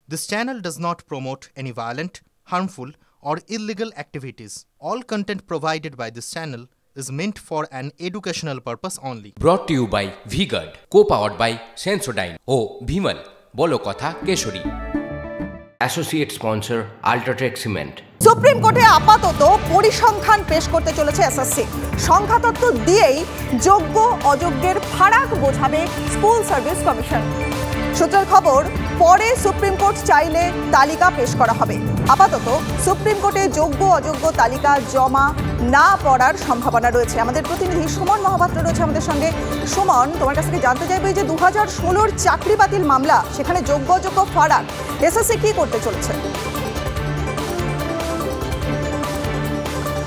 This channel does not promote any violent, harmful, or illegal activities. All content provided by this channel is meant for an educational purpose only. Brought to you by V-Guard, co-powered by Sensodyne O Bhimal, বলো কথা কেশরী। Associate sponsor Ultratech Cement. Supreme কোর্টে আপাতত পরিসংখ্যান পেশ করতে চলেছে SSC. সংখ্যাতত্ত্ব দিয়েই যোগ্য অযোগ্যের ফারাক বোঝাবে স্কুল সার্ভিস কমিশন। সূত্রের খবর, পরে সুপ্রিম কোর্ট চাইলে তালিকা পেশ করা হবে। আপাতত সুপ্রিম কোর্টে যোগ্য অযোগ্য তালিকা জমা না পড়ার সম্ভাবনা রয়েছে। আমাদের প্রতিনিধি সুমন মহাপাত্র রয়েছে আমাদের সঙ্গে। সুমন, তোমার কাছ থেকে জানতে চাইবে যে 2016 চাকরি বাতিল মামলা, সেখানে যোগ্য অযোগ্য ফারাক, এসএসসি কি করতে চলেছে?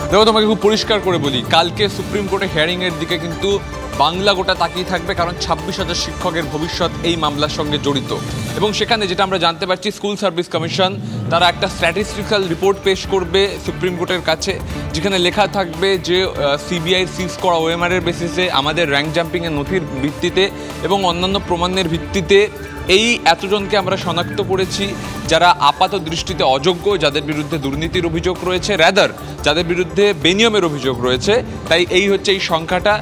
দেখো, তোমাকে খুব পরিষ্কার করে বলি, কালকে সুপ্রিম কোর্টে হিয়ারিংয়ের দিকে কিন্তু বাংলা গোটা তাকিয়ে থাকবে, কারণ 26,000 শিক্ষকের ভবিষ্যৎ এই মামলার সঙ্গে জড়িত। এবং সেখানে যেটা আমরা জানতে পারছি, স্কুল সার্ভিস কমিশন তারা একটা স্ট্যাটিস্টিক্যাল রিপোর্ট পেশ করবে সুপ্রিম কোর্টের কাছে, যেখানে লেখা থাকবে যে সিবিআই সিজ করা ওএমআরের বেসিসে, আমাদের র্যাঙ্ক জাম্পিংয়ের নথির ভিত্তিতে এবং অন্যান্য প্রমাণের ভিত্তিতে এই এতজনকে আমরা শনাক্ত করেছি যারা আপাত দৃষ্টিতে অযোগ্য, যাদের বিরুদ্ধে দুর্নীতির অভিযোগ রয়েছে, রাদার যাদের বিরুদ্ধে বেনিয়মের অভিযোগ রয়েছে। তাই এই হচ্ছে এই সংখ্যাটা।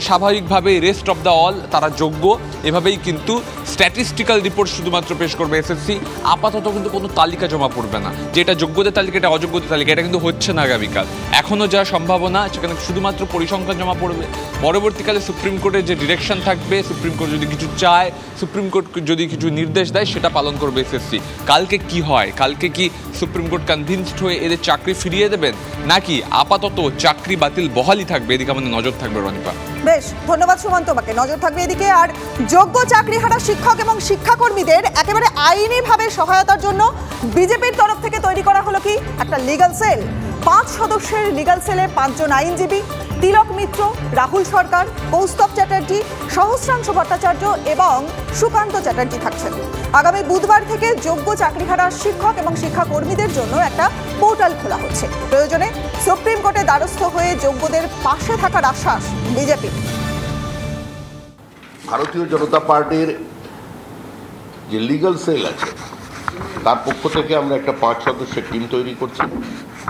স্বাভাবিকভাবে রেস্ট অফ দ্য অল তারা যোগ্য, এভাবেই কিন্তু স্ট্যাটিস্টিক্যাল রিপোর্ট শুধুমাত্র পেশ করবে এসএসসি। আপাতত কিন্তু কোনো তালিকা জমা পড়বে না, যে এটা যোগ্যদের তালিকা, এটা অযোগ্যদের তালিকা, এটা কিন্তু হচ্ছে না আগামীকাল। এখনও যা সম্ভাবনা, সেখানে শুধুমাত্র পরিসংখ্যান জমা পড়বে। পরবর্তীকালে সুপ্রিম কোর্টের যে ডিরেকশন থাকবে, সুপ্রিম কোর্ট যদি কিছু চায়, সুপ্রিম কোর্ট যদি কিছু নির্দেশ দেয়, সেটা পালন করবে এসএসসি। কালকে কি হয়, কালকে কি সুপ্রিম কোর্ট কনভিন্সড হয়ে এদের চাকরি ফিরিয়ে দেবেন, নাকি আপাতত চাকরি বাতিল বহালই থাকবে, এদিকে আমাদের নজর থাকবে। রনিপা, বেশ, ধন্যবাদ সুমন তোমাকে। নজর থাকবে এদিকে। আর যোগ্য চাকরিহারা শিক্ষক এবং শিক্ষাকর্মীদের একেবারে আইনিভাবে সহায়তার জন্য বিজেপির তরফ থেকে তৈরি করা হলো কি একটা লিগ্যাল সেল। 5 সদস্যের লিগ্যাল সেলে 5 জন আইনজীবী, তিলক মিত্র, রাহুল সরকার, কৌস্তব চ্যাটার্জি, সহস্রাংশু ভট্টাচার্য এবং সুকান্ত চ্যাটার্জি থাকছেন। আগামী বুধবার থেকে যোগ্য চাকরিহারা শিক্ষক এবং শিক্ষাকর্মীদের জন্য একটা পোর্টাল খোলা হচ্ছে। প্রয়োজনে সুপ্রিম কোর্টে দ্বারস্থ হয়ে যোগ্যদের পাশে থাকার আশ্বাস বিজেপি। ভারতীয় জনতা পার্টির যে লিগ্যাল সেল আছে, তার পক্ষ থেকে আমরা একটা 5 সদস্যের টিম তৈরি করছি।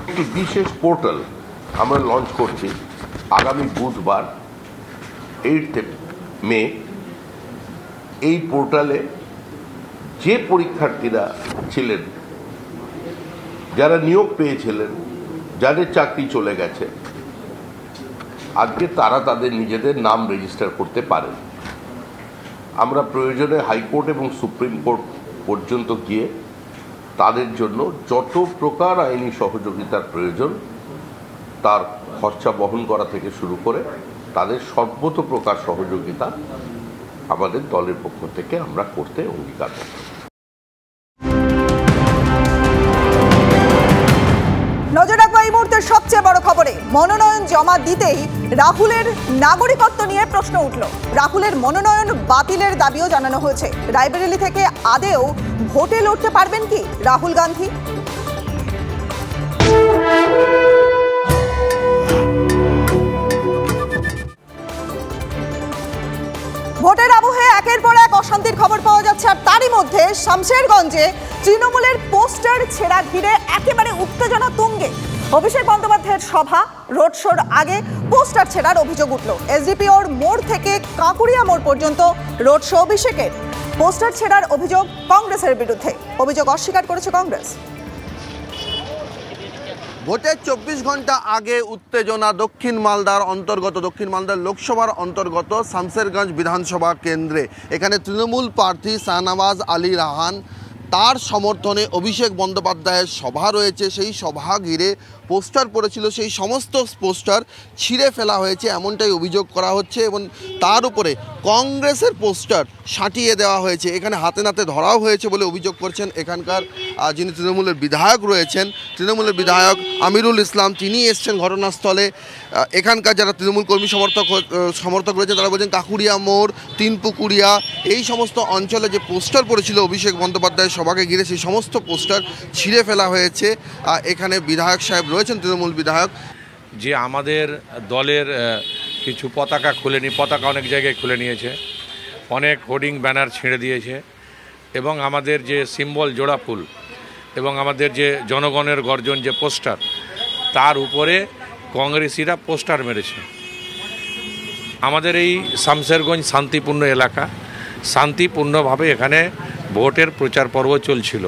একটি বিশেষ পোর্টাল আমরা লঞ্চ করছি আগামী বুধবার 8 মে। এই পোর্টালে যে পরীক্ষার্থীরা ছিলেন, যারা নিয়োগ পেয়েছিলেন, যাদের চাকরি চলে গেছে, আজকে তারা তাদের নিজেদের নাম রেজিস্টার করতে পারেন। আমরা প্রয়োজনে হাইকোর্ট এবং সুপ্রিম কোর্ট পর্যন্ত গিয়ে তাদের জন্য যত প্রকার আইনি সহযোগিতার প্রয়োজন, তার খরচা বহন করা থেকে শুরু করে তাদের সর্বত প্রকার সহযোগিতা আমাদের দলের পক্ষ থেকে আমরা করতে অঙ্গীকারবদ্ধ। নজর রাখবো এই মুহূর্তের সবচেয়ে বড় খবরে। মনোনয়ন জমা দিতেই রাহুলের নাগরিকত্ব নিয়ে প্রশ্ন উঠল। রাহুলের মনোনয়ন বাতিলের দাবিও জানানো হয়েছে। রায়বেরেলি থেকে আদেও ভোটে লড়তে পারবেন কি রাহুল গান্ধী? ভোটের আবহে একের পর এক অশান্তির খবর পাওয়া যাচ্ছে। আর তারই মধ্যে শামশেরগঞ্জে তৃণমূলের পোস্টার ছেঁড়া ঘিরে একেবারে উত্তেজনা তুঙ্গে। অভিষেক বন্দ্যোপাধ্যায়ের সভা, রোড শোর আগে পোস্টার ছেঁড়ার অভিযোগ উঠল। এসডিপিওর মোড় থেকে কাঁকুড়িয়া মোড় পর্যন্ত রোড শো অভিষেকের। পোস্টার ছেঁড়ার অভিযোগ কংগ্রেসের বিরুদ্ধে। অভিযোগ অস্বীকার করেছে কংগ্রেস। ভোটের 24 ঘন্টা আগে উত্তেজনা দক্ষিণ মালদার অন্তর্গত, দক্ষিণ মালদার লোকসভার অন্তর্গত শামশেরগঞ্জ বিধানসভা কেন্দ্রে। এখানে তৃণমূল প্রার্থী শাহনওয়াজ আলী রাহান, তার সমর্থনে অভিষেক বন্দ্যোপাধ্যায়ের সভা রয়েছে। সেই সভা ঘিরে পোস্টার পড়েছিল, সেই সমস্ত পোস্টার ছিঁড়ে ফেলা হয়েছে, এমনটাই অভিযোগ করা হচ্ছে। এবং তার উপরে কংগ্রেসের পোস্টার সাঁটিয়ে দেওয়া হয়েছে। এখানে হাতে নাতে ধরাও হয়েছে বলে অভিযোগ করছেন এখানকার যিনি তৃণমূলের বিধায়ক রয়েছেন, তৃণমূলের বিধায়ক আমিরুল ইসলাম। তিনি এসছেন ঘটনাস্থলে। এখানকার যারা তৃণমূল কর্মী সমর্থক রয়েছেন, তারা বলছেন কাকুরিয়া মোড়, তিনপুকুরিয়া, এই সমস্ত অঞ্চলে যে পোস্টার পড়েছিল অভিষেক বন্দ্যোপাধ্যায়ের সভাকে ঘিরে, সেই সমস্ত পোস্টার ছিঁড়ে ফেলা হয়েছে। এখানে বিধায়ক সাহেব রয়েছেন, তৃণমূল বিধায়ক। যে আমাদের দলের কিছু পতাকা খুলেনি, পতাকা অনেক জায়গায় খুলে নিয়েছে, অনেক হোর্ডিং ব্যানার ছিঁড়ে দিয়েছে। এবং আমাদের যে সিম্বল জোড়া ফুল এবং আমাদের যে জনগণের গর্জন যে পোস্টার, তার উপরে কংগ্রেসিরা পোস্টার মেরেছে। আমাদের এই শামশেরগঞ্জ শান্তিপূর্ণ এলাকা, শান্তিপূর্ণভাবে এখানে ভোটের প্রচার পর্ব চলছিল।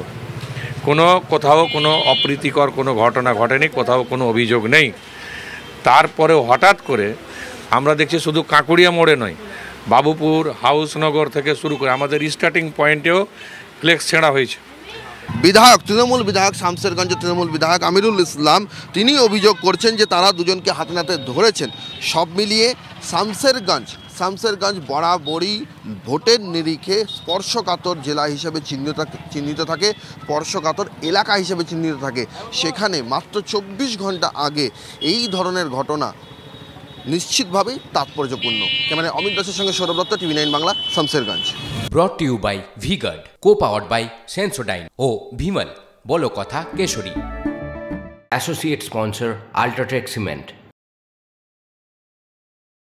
কোথাও কোনো অপ্রীতিকর কোনো ঘটনা ঘটেনি, কোথাও কোনো অভিযোগ নেই। তারপরেও হঠাৎ করে আমরা দেখছি শুধু কাঁকুড়িয়া মোড়ে নয়, বাবুপুর, হাউসনগর থেকে শুরু করে আমাদের স্টার্টিং পয়েন্টেও ফ্লেক্স ছেঁড়া হয়েছে। বিধায়ক, তৃণমূল বিধায়ক, শামশেরগঞ্জের তৃণমূল বিধায়ক আমিরুল ইসলাম, তিনি অভিযোগ করছেন যে তারা দুজনকে হাতে নাতে ধরেছেন। সব মিলিয়ে শামশেরগঞ্জ বরাবরই ভোটের নিরিখে স্পর্শকাতর জেলা হিসেবে চিহ্নিত থাকে, স্পর্শকাতর এলাকা হিসেবে চিহ্নিত থাকে। সেখানে মাত্র 24 ঘন্টা আগে এই ধরনের ঘটনা নিশ্চিতভাবেই তাৎপর্যপূর্ণ। ক্যামেরায় অমিত দাসের সঙ্গে Sourav Dutta, TV9 Bangla, Shamsherganj. Brought to you by V-Guard, co-powered by Sensodyne ও ভিমল, বলো কথা কেশরী। Associate sponsor UltraTech cement.